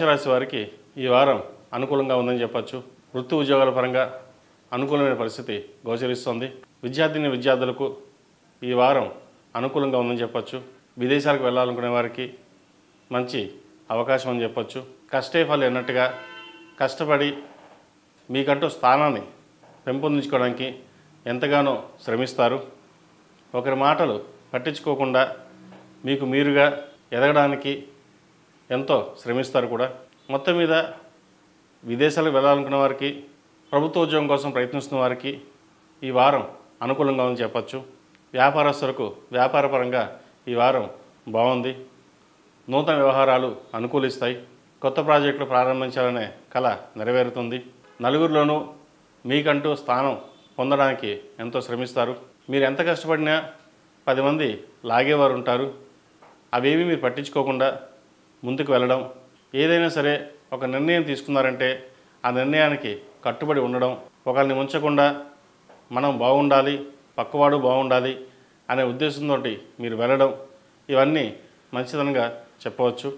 మేషరాశి వారికి ఈ వారం అనుకూలంగా ఉందని చెప్పచ్చు. వృత్తి ఉద్యోగాల పరంగా అనుకూలమైన పరిస్థితి గోచరిస్తుంది. విద్యార్థులకు ఈ వారం అనుకూలంగా ఉందని చెప్పచ్చు. విదేశాలకు వెళ్ళాలనుకునే వారికి మంచి అవకాశం అని చెప్పచ్చు. కష్టే ఫలి అన్నట్టుగా కష్టపడి మీకంటూ స్థానాన్ని పెంపొందించుకోవడానికి ఎంతగానో శ్రమిస్తారు. ఒకరి మాటలు పట్టించుకోకుండా మీకు మీరుగా ఎదగడానికి ఎంతో శ్రమిస్తారు కూడా. మొత్తం మీద విదేశాలకు వెళ్ళాలనుకున్న వారికి, ప్రభుత్వ ఉద్యోగం కోసం ప్రయత్నిస్తున్న వారికి ఈ వారం అనుకూలంగా ఉందని చెప్పచ్చు. వ్యాపారస్తులకు వ్యాపారపరంగా ఈ వారం బాగుంది. నూతన వ్యవహారాలు అనుకూలిస్తాయి. కొత్త ప్రాజెక్టులు ప్రారంభించాలనే కళ నెరవేరుతుంది. నలుగురిలోనూ మీకంటూ స్థానం పొందడానికి ఎంతో శ్రమిస్తారు. మీరు ఎంత కష్టపడినా 10 మంది లాగేవారు ఉంటారు. అవేవి మీరు పట్టించుకోకుండా ముందుకు వెళ్ళడం, ఏదైనా సరే ఒక నిర్ణయం తీసుకున్నారంటే ఆ నిర్ణయానికి కట్టుబడి ఉండడం, ఒకరిని ఉంచకుండా మనం బాగుండాలి, పక్కవాడు బాగుండాలి అనే ఉద్దేశంతో మీరు వెళ్ళడం, ఇవన్నీ మంచిదనంగా చెప్పవచ్చు.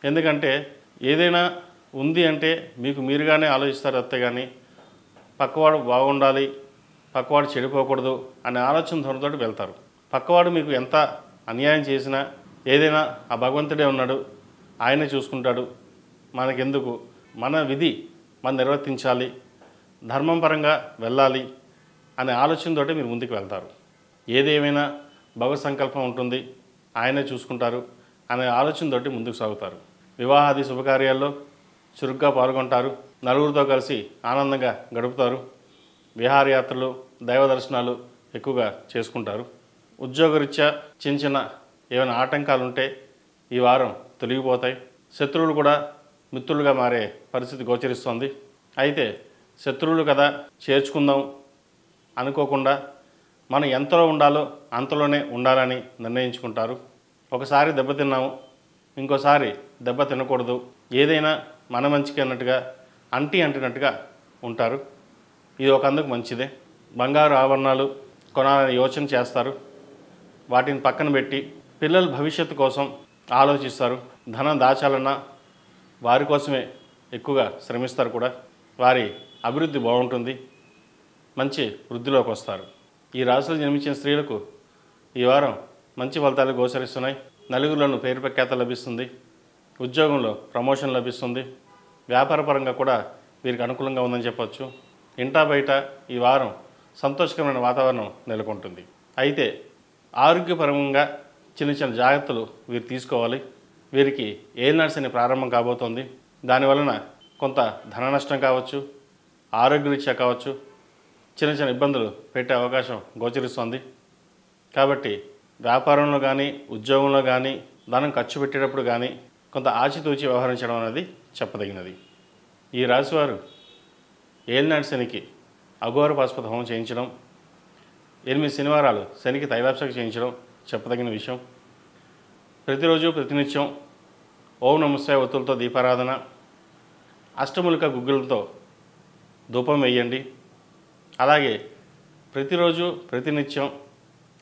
ఎందుకంటే ఏదైనా ఉంది అంటే మీకు మీరుగానే ఆలోచిస్తారు తప్పితే కానీ పక్కవాడు బాగుండాలి, పక్కవాడు చెడిపోకూడదు అనే ఆలోచన ధోరణితో వెళ్తారు. పక్కవాడు మీకు ఎంత అన్యాయం చేసినా ఏదైనా ఆ భగవంతుడే ఉన్నాడు, ఆయనే చూసుకుంటాడు, మనకెందుకు, మన విధి మనం నిర్వర్తించాలి, ధర్మం పరంగా వెళ్ళాలి అనే ఆలోచనతోటే మీరు ముందుకు వెళ్తారు. ఏదేమైనా భగవత్ సంకల్పం ఉంటుంది, ఆయనే చూసుకుంటారు అనే ఆలోచనతోటి ముందుకు సాగుతారు. వివాహాది శుభకార్యాల్లో చురుగ్గా పాల్గొంటారు. నలుగురితో కలిసి ఆనందంగా గడుపుతారు. విహారయాత్రలు, దైవ దర్శనాలు ఎక్కువగా చేసుకుంటారు. ఉద్యోగరీత్యా చిన్న ఏమైనా ఆటంకాలు ఉంటే ఈ వారం తొలగిపోతాయి. శత్రువులు కూడా మిత్రులుగా మారే పరిస్థితి గోచరిస్తుంది. అయితే శత్రువులు కదా చేర్చుకుందాం అనుకోకుండా మనం ఎంతలో ఉండాలో అంతలోనే ఉండాలని నిర్ణయించుకుంటారు. ఒకసారి దెబ్బతిన్నాము, ఇంకోసారి దెబ్బ తినకూడదు, ఏదైనా మన మంచికి అన్నట్టుగా అంటినట్టుగా ఉంటారు. ఇది ఒక అందుకు మంచిదే. బంగారు ఆభరణాలు కొనాలని యోచన చేస్తారు. వాటిని పక్కన పెట్టి పిల్లల భవిష్యత్తు కోసం ఆలోచిస్తారు. ధనం దాచాలన్నా వారి కోసమే ఎక్కువగా శ్రమిస్తారు కూడా. వారి అభివృద్ధి బాగుంటుంది, మంచి వృద్ధిలోకి వస్తారు. ఈ రాశిలో జన్మించిన స్త్రీలకు ఈ వారం మంచి ఫలితాలు గోచరిస్తున్నాయి. నలుగురిలోనూ పేరు ప్రఖ్యాత లభిస్తుంది. ఉద్యోగంలో ప్రమోషన్ లభిస్తుంది. వ్యాపారపరంగా కూడా వీరికి అనుకూలంగా ఉందని చెప్పవచ్చు. ఇంటా బయట ఈ వారం సంతోషకరమైన వాతావరణం నెలకొంటుంది. అయితే ఆరోగ్యపరంగా చిన్న జాగ్రత్తలు వీరు తీసుకోవాలి. వీరికి ఏలినాటి శని ప్రారంభం కాబోతోంది. దానివలన కొంత ధన నష్టం కావచ్చు, ఆరోగ్యరీత్యా కావచ్చు, చిన్న ఇబ్బందులు పెట్టే అవకాశం గోచరిస్తుంది. కాబట్టి వ్యాపారంలో కానీ ఉద్యోగంలో కానీ ధనం ఖర్చు పెట్టేటప్పుడు కానీ కొంత ఆచితూచి వ్యవహరించడం అనేది చెప్పదగినది. ఈ రాశివారు ఏలినాటి శనికి అఘోర పాశుపత హోమం చేయించడం, 8 శనివారాలు శనికి తైలాభిషేకం చేయించడం చెప్పదగిన విషయం. ప్రతిరోజు ప్రతినిత్యం ఓం నమఃశివాయ ఒత్తులతో దీపారాధన, అష్టములిక గుగ్గులతో ధూపం వేయండి. అలాగే ప్రతిరోజు ప్రతినిత్యం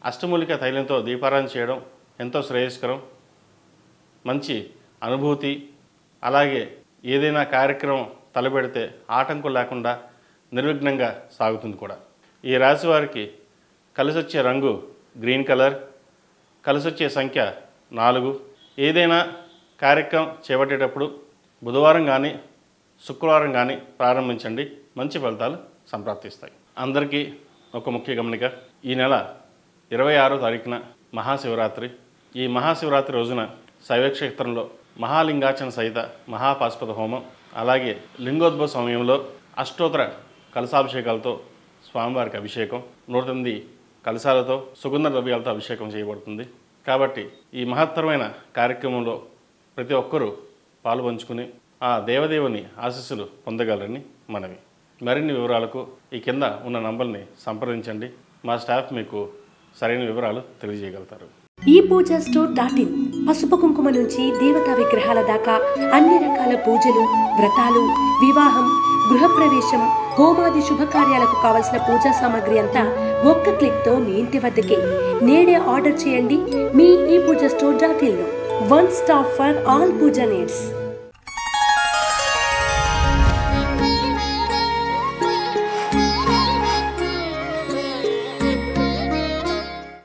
అష్టమూలిక తైలంతో దీపారాధన చేయడం ఎంతో శ్రేయస్కరం. మంచి అనుభూతి, అలాగే ఏదైనా కార్యక్రమం తలపెడితే ఆటంకం లేకుండా నిర్విఘ్నంగా సాగుతుంది కూడా. ఈ రాశి వారికి కలిసొచ్చే రంగు గ్రీన్ కలర్, కలిసొచ్చే సంఖ్య 4. ఏదైనా కార్యక్రమం చేపట్టేటప్పుడు బుధవారం కానీ శుక్రవారం కానీ ప్రారంభించండి, మంచి ఫలితాలు సంప్రాప్తిస్తాయి. అందరికీ ఒక ముఖ్య గమనిక, ఈ నెల 26వ తారీఖున మహాశివరాత్రి. ఈ మహాశివరాత్రి రోజున శైవక్షేత్రంలో మహాలింగార్చన సహిత మహాపాశుపత హోమం, అలాగే లింగోద్భవ సమయంలో అష్టోత్తర కలశాభిషేకాలతో స్వామివారికి అభిషేకం, 108 కలశాలతో సుగంధ ద్రవ్యాలతో అభిషేకం చేయబడుతుంది. కాబట్టి ఈ మహత్తరమైన కార్యక్రమంలో ప్రతి ఒక్కరూ పాల్పంచుకుని ఆ దేవదేవుని ఆశీస్సులు పొందగలరని మనవి. మరిన్ని వివరాలకు ఈ కింద ఉన్న నంబర్ని సంప్రదించండి. మా స్టాఫ్ మీకు సరైన వివరాలు తెలియజేయగలుగుతారు. ePoojaStore.in పసుపు కుంకుమ నుంచి దేవతా విగ్రహాల దాకా అన్ని రకాల పూజలు, వ్రతాలు, వివాహం, గృహప్రవేశం, హోమాది శుభకార్యాలకు కావలసిన పూజా సామాగ్రి అంతా ఒక్క క్లిక్తో మీ ఇంటి వద్దకే. నేడే ఆర్డర్ చేయండి మీ ePoojaStore.in లో. One stop for all puja needs.